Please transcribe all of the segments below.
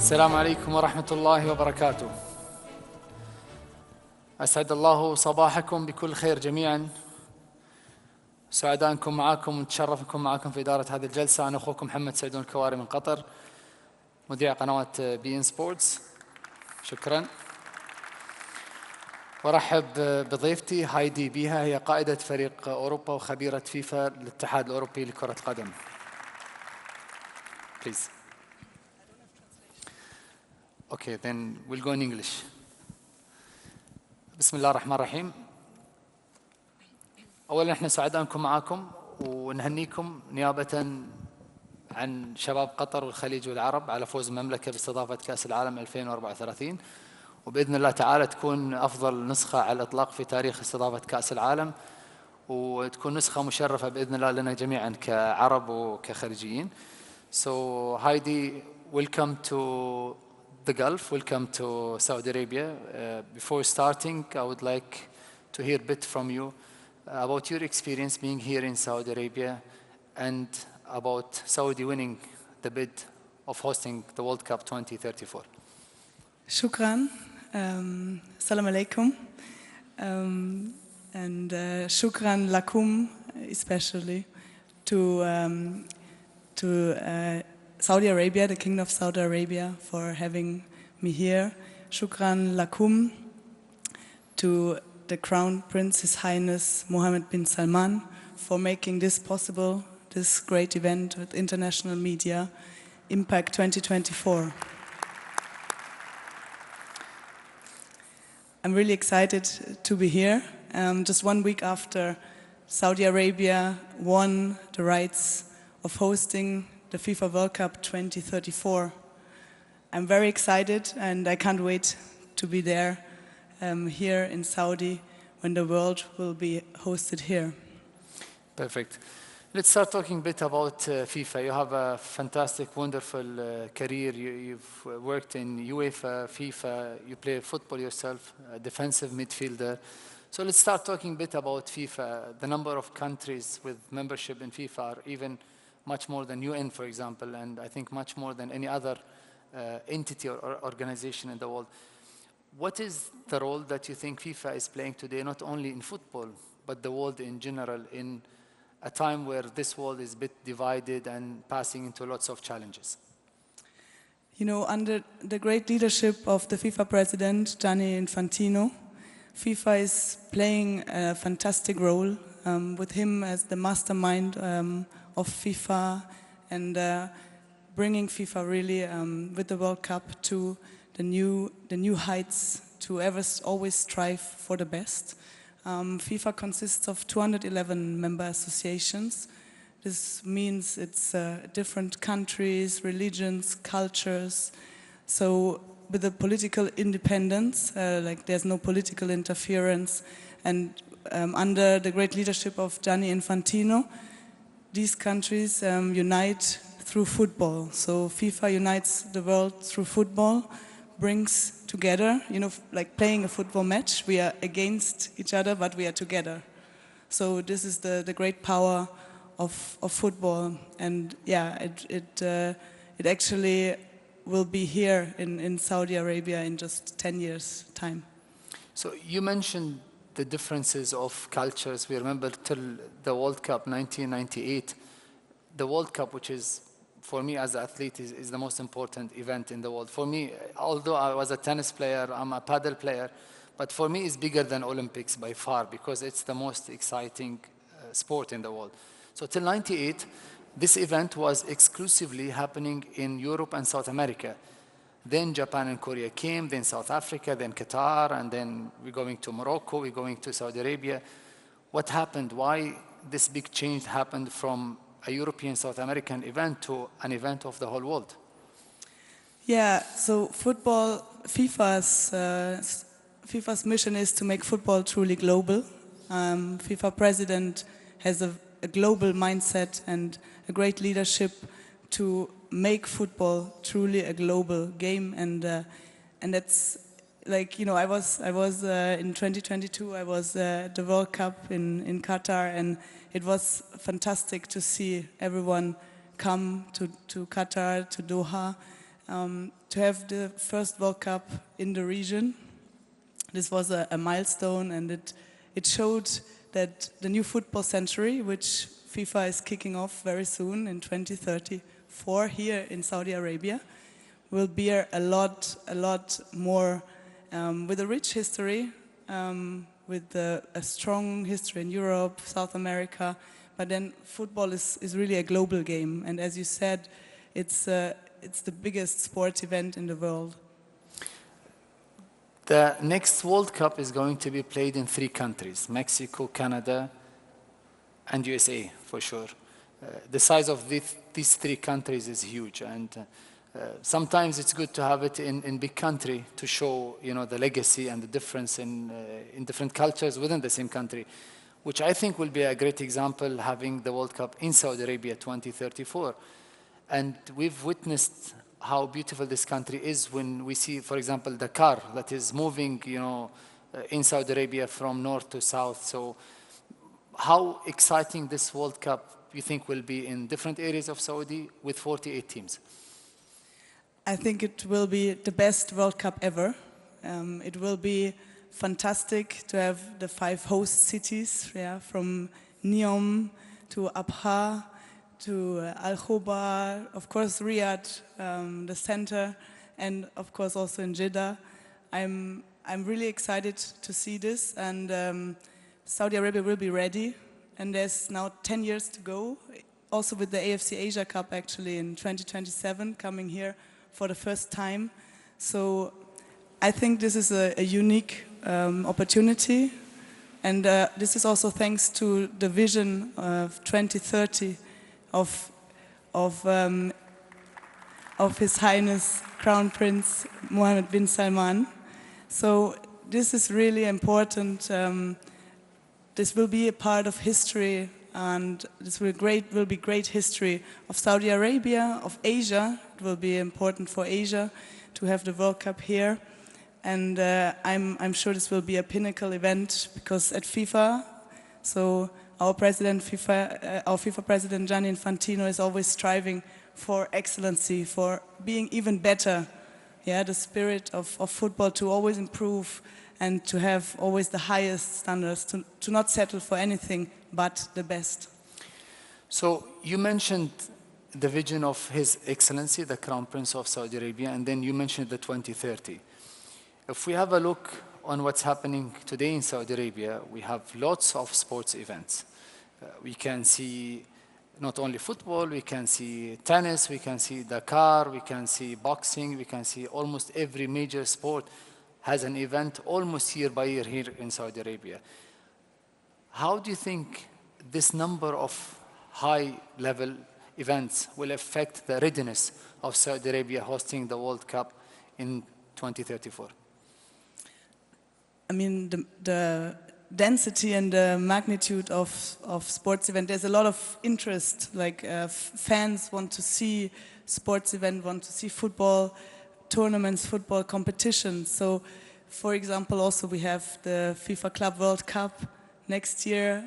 السلام عليكم ورحمة الله وبركاته. أسعد الله صباحكم بكل خير جميعا. سعداء أنكم معاكم ونتشرف أنكم معاكم في إدارة هذه الجلسة. أنا أخوكم محمد سعدون الكواري من قطر، مذيع قنوات بي إن سبورتس. شكرا. ورحب بضيفتي هايدي بيها، هي قائدة فريق أوروبا وخبيرة فيفا للاتحاد الأوروبي لكرة القدم. Please. Okay, then we'll go in English. بسم الله الرحمن الرحيم. أولا احنا سعداء أنكم معاكم ونهنيكم نيابة عن شباب قطر والخليج والعرب على فوز المملكة باستضافة كأس العالم 2034، وبإذن الله تعالى تكون أفضل نسخة على الإطلاق في تاريخ استضافة كأس العالم، وتكون نسخة مشرفة بإذن الله لنا جميعا كعرب وكخليجيين. So Heidi, welcome to the Gulf, welcome to Saudi Arabia. Before starting, I would like to hear a bit from you about your experience being here in Saudi Arabia and about Saudi winning the bid of hosting the World Cup 2034. Shukran. Assalamu alaikum. And shukran lakum, especially to Saudi Arabia, the Kingdom of Saudi Arabia, for having me here. Shukran lakum to the Crown Prince, His Highness Mohammed bin Salman, for making this possible, this great event with international media, ImpaQ 2024. I'm really excited to be here. Just 1 week after Saudi Arabia won the rights of hosting the FIFA World Cup 2034. I'm very excited and I can't wait to be there here in Saudi when the world will be hosted here. Perfect. Let's start talking a bit about FIFA. You have a fantastic, wonderful career. You've worked in UEFA, FIFA, you play football yourself, a defensive midfielder. So let's start talking a bit about FIFA. The number of countries with membership in FIFA are even much more than UN, for example, and I think much more than any other entity or organization in the world. What is the role that you think FIFA is playing today, not only in football, but the world in general, in a time where this world is a bit divided and passing into lots of challenges? You know, under the great leadership of the FIFA president, Gianni Infantino, FIFA is playing a fantastic role with him as the mastermind of FIFA and bringing FIFA really with the World Cup to the new heights, to always strive for the best. FIFA consists of 211 member associations. This means it's different countries, religions, cultures. So with the political independence, like there's no political interference, and under the great leadership of Gianni Infantino, these countries unite through football. So FIFA unites the world through football, brings together, you know, like playing a football match. We are against each other, but we are together. So this is the great power of football. And yeah, it actually will be here in Saudi Arabia in just 10 years' time. So you mentioned the differences of cultures. We remember till the World Cup 1998, the World Cup, which is, for me as an athlete, is the most important event in the world. For me, although I was a tennis player, I'm a paddle player, but for me it's bigger than Olympics by far because it's the most exciting sport in the world. So till 98, this event was exclusively happening in Europe and South America. Then Japan and Korea came, then South Africa, then Qatar, and then we're going to Morocco, we're going to Saudi Arabia. What happened? Why this big change happened from a European South American event to an event of the whole world? Yeah, so football, FIFA's mission is to make football truly global. FIFA president has a global mindset and a great leadership to make football truly a global game, and that's like, you know, I was in 2022 I was at the World Cup in Qatar, and it was fantastic to see everyone come to Qatar, to Doha, to have the first World Cup in the region. This was a milestone, and it showed that the new football century, which FIFA is kicking off very soon in 2034 here in Saudi Arabia, will bear a lot more with a rich history, with a strong history in Europe, South America, but then football is really a global game, and as you said, it's the biggest sports event in the world. The next World Cup is going to be played in 3 countries, Mexico, Canada, and USA, for sure. The size of these 3 countries is huge, and sometimes it's good to have it in big country to show, the legacy and the difference in different cultures within the same country, which I think will be a great example, having the World Cup in Saudi Arabia 2034. And we've witnessed how beautiful this country is when we see, for example, the car that is moving, in Saudi Arabia from north to south. So how exciting this World Cup you think will be in different areas of Saudi with 48 teams? I think it will be the best World Cup ever. It will be fantastic to have the 5 host cities, from Neom to Abha to Al Khobar, of course Riyadh, the center, and of course also in Jeddah. I'm really excited to see this, and Saudi Arabia will be ready, and there's now 10 years to go, also with the AFC Asia Cup actually in 2027 coming here for the first time. So I think this is a unique opportunity, and this is also thanks to the vision of 2030 of His Highness Crown Prince Mohammed bin Salman. So this is really important. This will be a part of history, and this will be great history of Saudi Arabia, of Asia. It will be important for Asia to have the World Cup here, and I'm sure this will be a pinnacle event, because at FIFA, so our FIFA president Gianni Infantino is always striving for excellency, for being even better. The spirit of football to always improve and to have always the highest standards, to not settle for anything but the best. So you mentioned the vision of His Excellency, the Crown Prince of Saudi Arabia, and then you mentioned the 2030. If we have a look on what's happening today in Saudi Arabia, we have lots of sports events. We can see not only football, we can see tennis, we can see Dakar, we can see boxing, we can see almost every major sport has an event almost year by year here in Saudi Arabia. How do you think this number of high-level events will affect the readiness of Saudi Arabia hosting the World Cup in 2034? I mean, the density and the magnitude of sports event, there's a lot of interest, like fans want to see sports event, want to see football tournaments, football competitions. So, for example, also we have the FIFA Club World Cup next year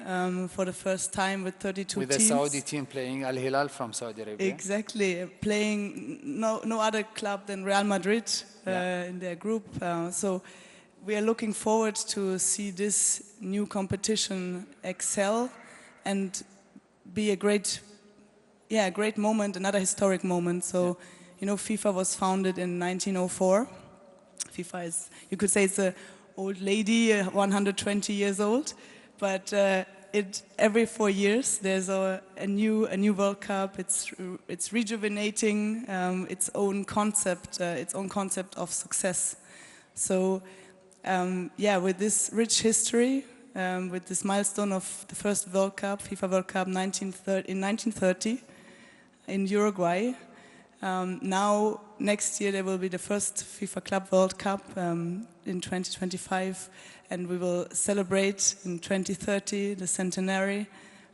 for the first time with 32 teams. With the Saudi team playing Al Hilal from Saudi Arabia. Exactly, playing no other club than Real Madrid in their group. So we are looking forward to see this new competition excel and be a great moment, another historic moment. So, FIFA was founded in 1904. FIFA is, you could say, it's an old lady, 120 years old, but every 4 years there's a new World Cup. It's rejuvenating its own concept of success. So. With this rich history, with this milestone of the first World Cup, FIFA World Cup in 1930 in Uruguay. Now, next year there will be the first FIFA Club World Cup in 2025, and we will celebrate in 2030 the centenary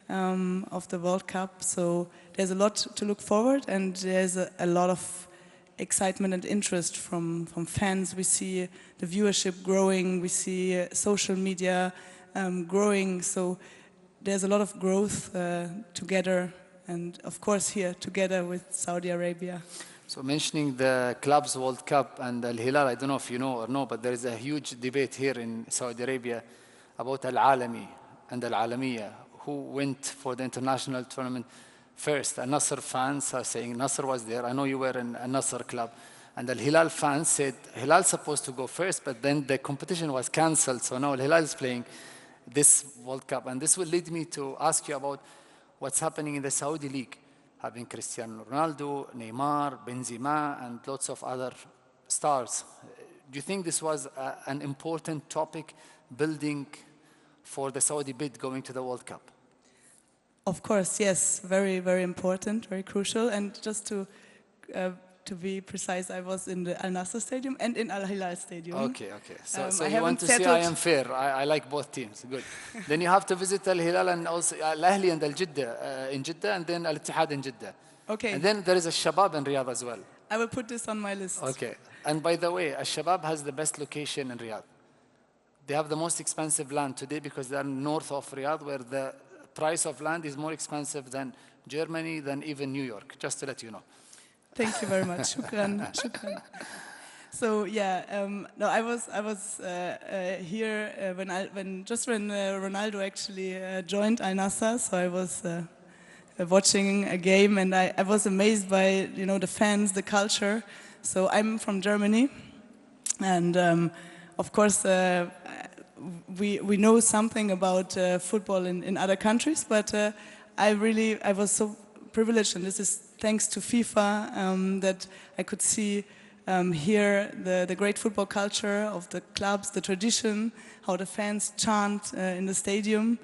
of the World Cup. So there's a lot to look forward, and there's a lot of excitement and interest from fans. We see the viewership growing, we see social media growing, so there's a lot of growth together, and of course here together with Saudi Arabia. So mentioning the Clubs World Cup and Al-Hilal, I don't know if you know or no, but there is a huge debate here in Saudi Arabia about Al-Alami and Al-Alamiya, who went for the international tournament first. Al-Nasr fans are saying Nasr was there. I know you were in a Nasr club. And Al-Hilal fans said Hilal's supposed to go first, but then the competition was cancelled. So now Al-Hilal is playing this World Cup. And this will lead me to ask you about what's happening in the Saudi League, having Cristiano Ronaldo, Neymar, Benzema, and lots of other stars. Do you think this was an important topic, building for the Saudi bid going to the World Cup? Of course, yes. Very, very important, very crucial. And just to be precise, I was in the Al Nassr Stadium and in Al Hilal Stadium. Okay, okay. So you want to say I am fair. I like both teams. Good. Then you have to visit Al Hilal and also Al Ahli and Al Jeddah in Jeddah, and then Al Ittihad in Jeddah. Okay. And then there is a Shabab in Riyadh as well. I will put this on my list. Okay. And by the way, Al Shabab has the best location in Riyadh. They have the most expensive land today because they are north of Riyadh, where the price of land is more expensive than Germany, than even New York, just to let you know. Thank you very much. Shukran. Shukran. So yeah, no, I was here when Ronaldo actually joined Al Nassr. So I was watching a game, and I was amazed by the fans, the culture. So I'm from Germany, and of course we know something about football in other countries, but I was so privileged, and this is thanks to FIFA, that I could see here the great football culture of the clubs, the tradition, how the fans chant in the stadium.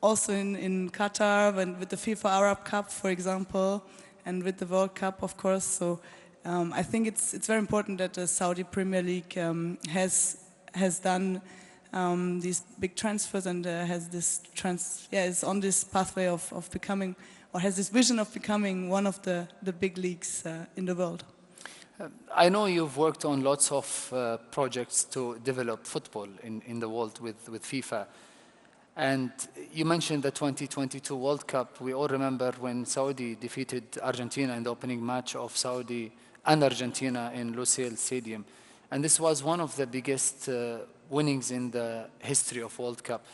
Also in Qatar, with the FIFA Arab Cup, for example, and with the World Cup, of course. So I think it's very important that the Saudi Premier League has done these big transfers and has this is on this pathway of becoming, or has this vision of becoming one of the big leagues in the world. I know you've worked on lots of projects to develop football in the world with FIFA. And you mentioned the 2022 World Cup. We all remember when Saudi defeated Argentina in the opening match of Saudi and Argentina in Lusail Stadium. And this was one of the biggest winnings in the history of World Cup.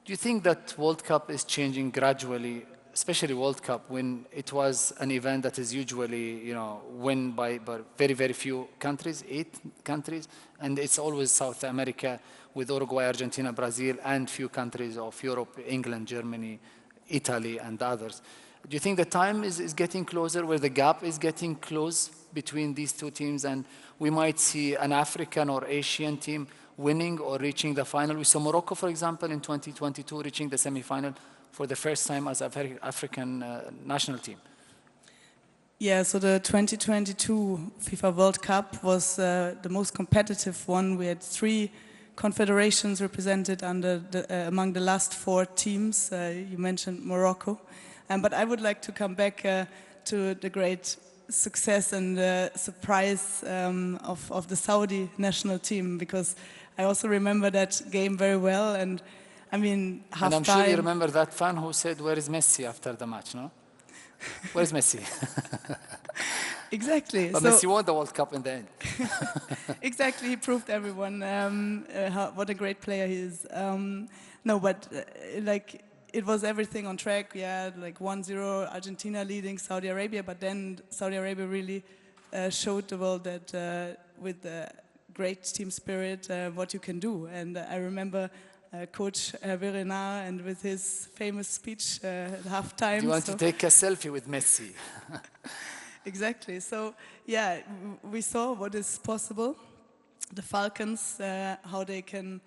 Do you think that World Cup is changing gradually, especially World Cup, when it was an event that is usually, won by very, very few countries, 8 countries, and it's always South America with Uruguay, Argentina, Brazil, and few countries of Europe, England, Germany, Italy, and others. Do you think the time is getting closer, where the gap is getting close between these two teams, and we might see an African or Asian team winning or reaching the final? We saw Morocco, for example, in 2022 reaching the semi-final for the first time as an African national team. Yeah, so the 2022 FIFA World Cup was the most competitive one. We had 3 confederations represented among the last 4 teams. You mentioned Morocco. But I would like to come back to the great success and surprise of the Saudi national team, because I also remember that game very well. And I mean, half-time. And I'm sure you remember that fan who said, "Where is Messi?" after the match, no? Where is Messi? Exactly. But Messi won the World Cup in the end. Exactly, he proved everyone what a great player he is. No, but it was everything on track. Yeah, like 1-0 Argentina leading Saudi Arabia, but then Saudi Arabia really showed the world that with the great team spirit, what you can do. And I remember Coach Verena, and with his famous speech at halftime. You want to take a selfie with Messi? Exactly. So yeah, we saw what is possible. The Falcons, how they can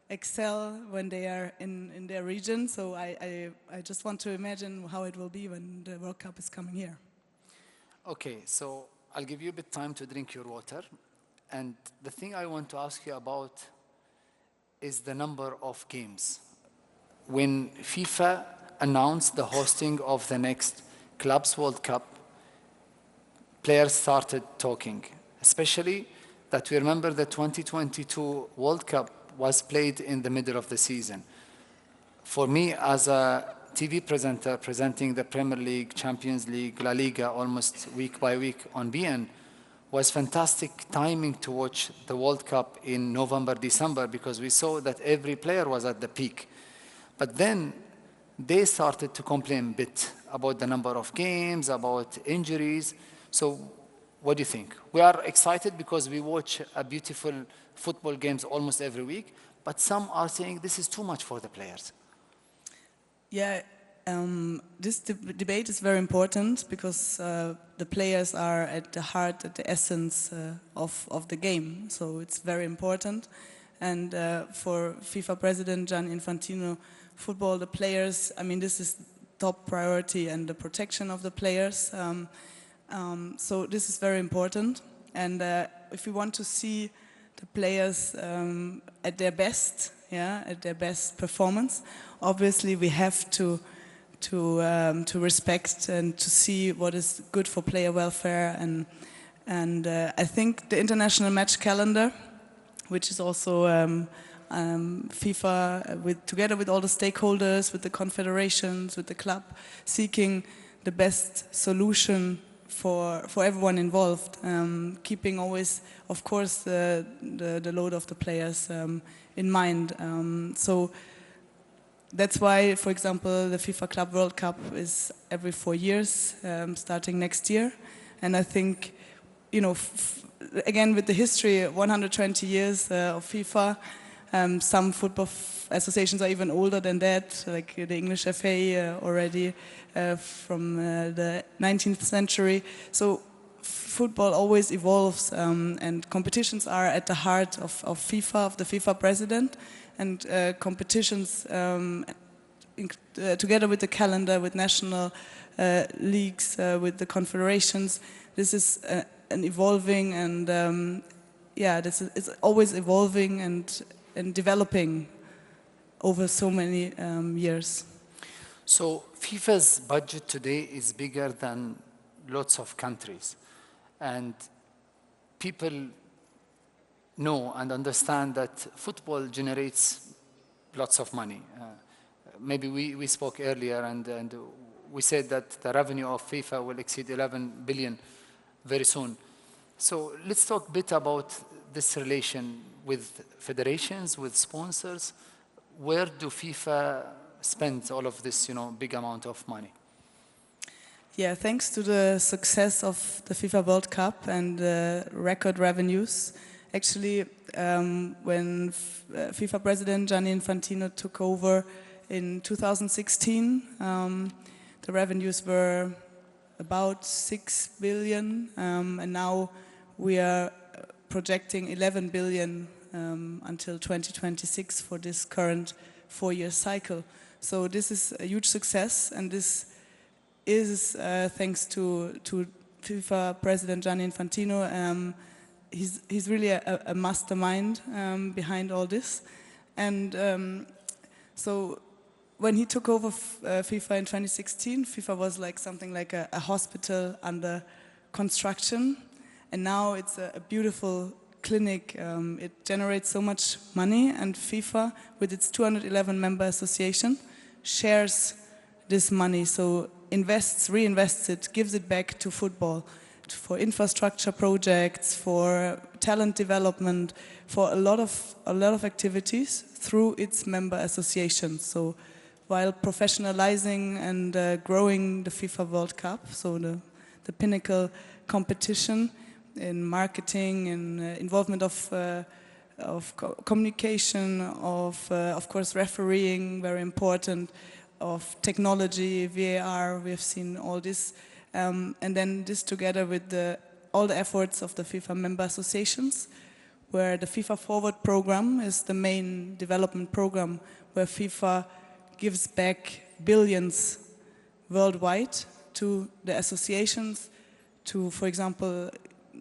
excel when they are in their region. So I just want to imagine how it will be when the World Cup is coming here. Okay, so I'll give you a bit time to drink your water. And the thing I want to ask you about is the number of games. When FIFA announced the hosting of the next Clubs World Cup, players started talking, especially that we remember the 2022 World Cup was played in the middle of the season. For me, as a TV presenter presenting the Premier League, Champions League, La Liga almost week by week on BN was fantastic timing to watch the World Cup in November, December, because we saw that every player was at the peak. But then they started to complain a bit about the number of games, about injuries. So what do you think? We are excited because we watch a beautiful football games almost every week, but some are saying this is too much for the players. Yeah, this debate is very important because the players are at the heart, at the essence of the game. So it's very important. And for FIFA President Gianni Infantino, football, the players, I mean, this is top priority, and the protection of the players. So this is very important. And if we want to see the players at their best, at their best performance, obviously we have to respect and to see what is good for player welfare. And I think the international match calendar, which is also FIFA, together with all the stakeholders, with the confederations, with the club, seeking the best solution for everyone involved, keeping always, of course, the load of the players in mind. So that's why, for example, the FIFA Club World Cup is every 4 years, starting next year. And I think, you know, again, with the history, 120 years of FIFA, some football associations are even older than that, like the English FA already from the 19th century. So football always evolves, and competitions are at the heart of FIFA, of the FIFA president, and competitions together with the calendar, with national leagues, with the confederations. This is an evolving, and it's always evolving and developing over so many years. So FIFA's budget today is bigger than lots of countries, and people know and understand that football generates lots of money. Maybe we spoke earlier, and we said that the revenue of FIFA will exceed 11 billion very soon. So let's talk a bit about this relation with federations, with sponsors. Where do FIFA spend all of this, big amount of money? Yeah, thanks to the success of the FIFA World Cup and record revenues. Actually, when FIFA President Gianni Infantino took over in 2016, the revenues were about 6 billion, and now we are projecting 11 billion until 2026 for this current 4-year cycle. So this is a huge success, and this is thanks to FIFA President Gianni Infantino. He's really a mastermind behind all this. And so when he took over FIFA in 2016, FIFA was like something like a hospital under construction. And now it's a beautiful clinic. It generates so much money, and FIFA, with its 211 member association, shares this money. So reinvests it, gives it back to football, for infrastructure projects, for talent development, for a lot of activities through its member associations. So while professionalizing and growing the FIFA World Cup, so the pinnacle competition in marketing and involvement of communication, of course refereeing, very important, of technology, VAR, we have seen all this. And then this together with all the efforts of the FIFA member associations, where the FIFA Forward program is the main development program, where FIFA gives back billions worldwide to the associations, to, for example,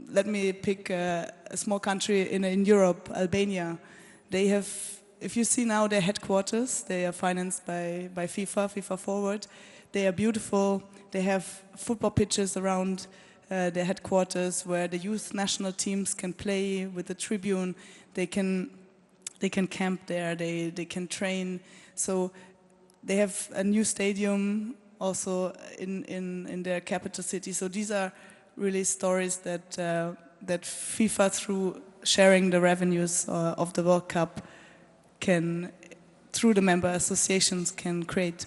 let me pick a small country in Europe, Albania. They have, if you see now their headquarters, they are financed by FIFA Forward. They are beautiful. They have football pitches around their headquarters where the youth national teams can play with the tribune. They can camp there. They can train. So they have a new stadium also in their capital city. So these are really stories that that FIFA, through sharing the revenues of the World Cup, can, through the member associations, can create.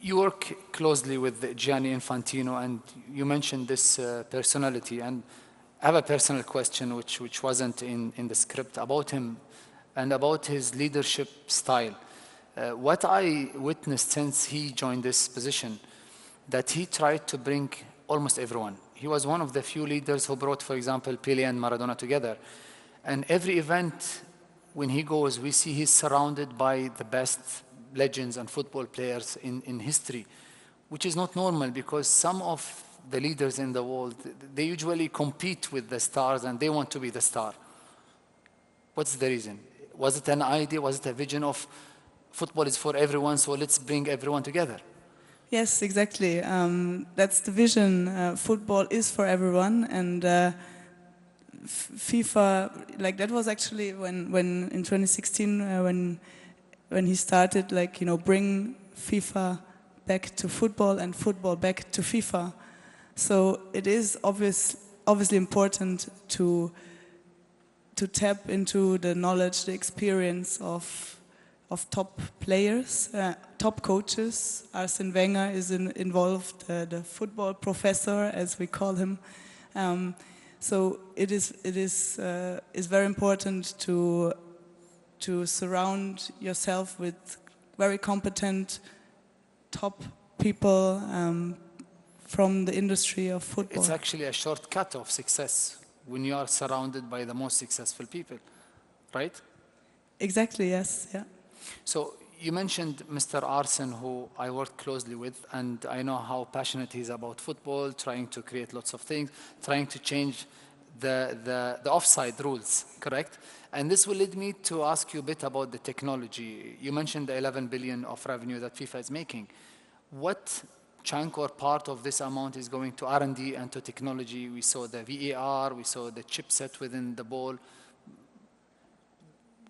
You work closely with Gianni Infantino, and you mentioned this personality. And I have a personal question, which wasn't in the script, about him and about his leadership style. What I witnessed since he joined this position, that he tried to bring almost everyone. He was one of the few leaders who brought, for example, Pelé and Maradona together. And every event, when he goes, we see he's surrounded by the best legends and football players in history, which is not normal, because some of the leaders in the world, they usually compete with the stars and they want to be the star. What's the reason? Was it an idea? Was it a vision of football is for everyone, so let's bring everyone together? Yes, exactly. That's the vision. Football is for everyone, and FIFA, like that was actually when in 2016 when he started, like, you know, bring FIFA back to football and football back to FIFA. So it is obviously important to tap into the knowledge, the experience of top players, top coaches. Arsene Wenger is involved, the football professor, as we call him. So it is very important to surround yourself with very competent top people from the industry of football. It's actually a shortcut of success when you are surrounded by the most successful people, right? Exactly, yes, yeah. So you mentioned Mr. Arsene, who I worked closely with, and I know how passionate he is about football, trying to create lots of things, trying to change the offside rules, correct? And this will lead me to ask you a bit about the technology. You mentioned the 11 billion of revenue that FIFA is making. What chunk or part of this amount is going to R&D and to technology? We saw the VAR, we saw the chipset within the ball.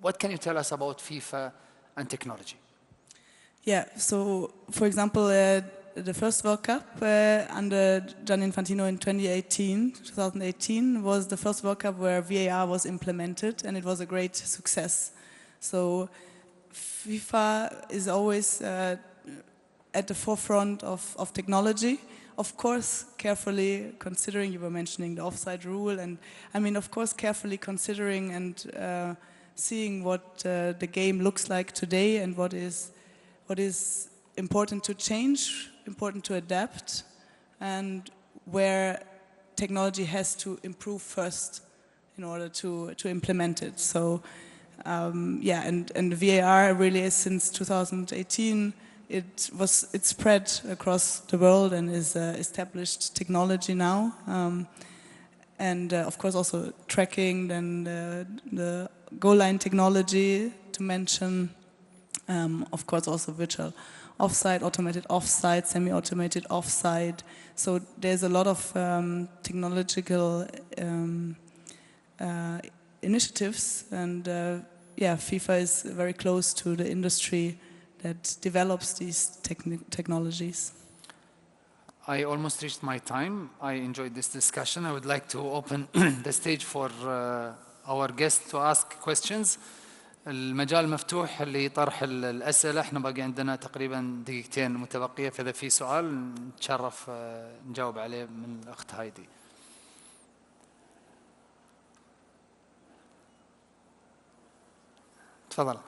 What can you tell us about FIFA and technology? Yeah, so for example, the first World Cup under Gianni Infantino in 2018 was the first World Cup where VAR was implemented, and it was a great success. So FIFA is always at the forefront of technology. Of course, carefully considering, you were mentioning the offside rule, and I mean, of course, carefully considering and seeing what the game looks like today and what is important to change, important to adapt, and where technology has to improve first in order to implement it. So yeah, and the VAR really is, since 2018, it spread across the world and is established technology now. And of course also tracking, then the goal line technology to mention, of course also virtual offside, automated offside, semi-automated offside. So there's a lot of technological initiatives, and yeah, FIFA is very close to the industry that develops these technologies. I almost reached my time. I enjoyed this discussion. I would like to open the stage for our guests to ask questions. المجال مفتوح لطرح الأسئلة. احنا باقي عندنا تقريبا دقيقتين متبقية، فإذا في سؤال نتشرف نجاوب عليه من الأخت هايدي. تفضل.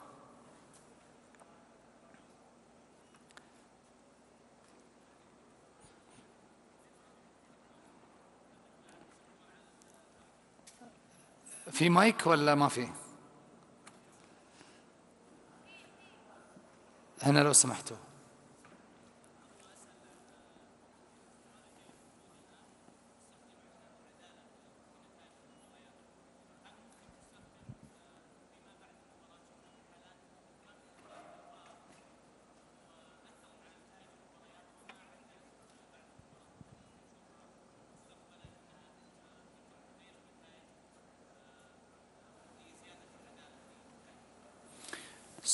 في مايك ولا ما في؟ هنا لو سمحتوا.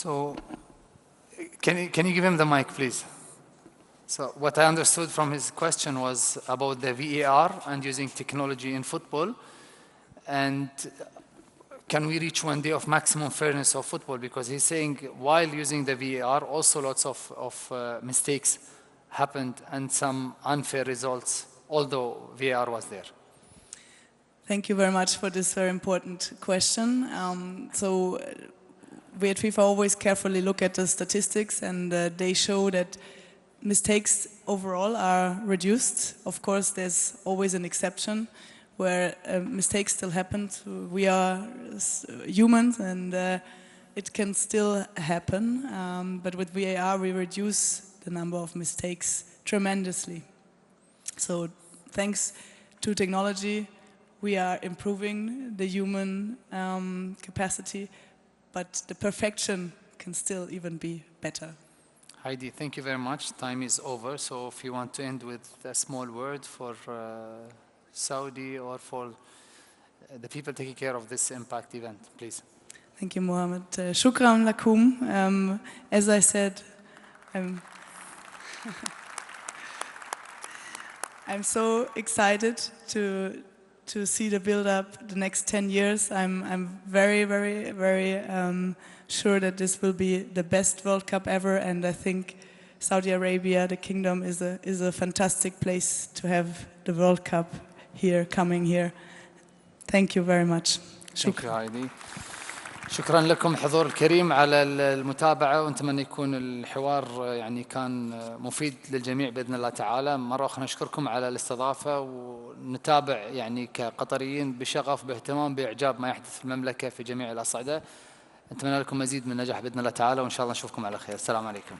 So Can you give him the mic, please? So what I understood from his question was about the VAR and using technology in football. And can we reach one day of maximum fairness of football? Because he's saying while using the VAR, also lots of mistakes happened and some unfair results, although VAR was there. Thank you very much for this very important question. So we at FIFA always carefully look at the statistics, and they show that mistakes overall are reduced. Of course, there's always an exception where mistakes still happen. We are humans, and it can still happen. But with VAR, we reduce the number of mistakes tremendously. So thanks to technology, we are improving the human capacity, but the perfection can still even be better. Heidi, thank you very much. Time is over, so if you want to end with a small word for Saudi or for the people taking care of this ImpaQ event, please. Thank you, Mohammed. Shukran lakum. As I said, I'm so excited to see the build-up the next 10 years. I'm very, very, very sure that this will be the best World Cup ever, and I think Saudi Arabia, the kingdom, is a fantastic place to have the World Cup here, coming here. Thank you very much. Thank you, Heidi. شكرا لكم حضور الكريم على المتابعة، ونتمنى يكون الحوار يعني كان مفيد للجميع بإذن الله تعالى. مرة أخرى نشكركم على الاستضافة، ونتابع يعني كقطريين بشغف باهتمام بإعجاب ما يحدث في المملكة في جميع الأصعدة. نتمنى لكم مزيد من النجاح بإذن الله تعالى، وإن شاء الله نشوفكم على خير. السلام عليكم.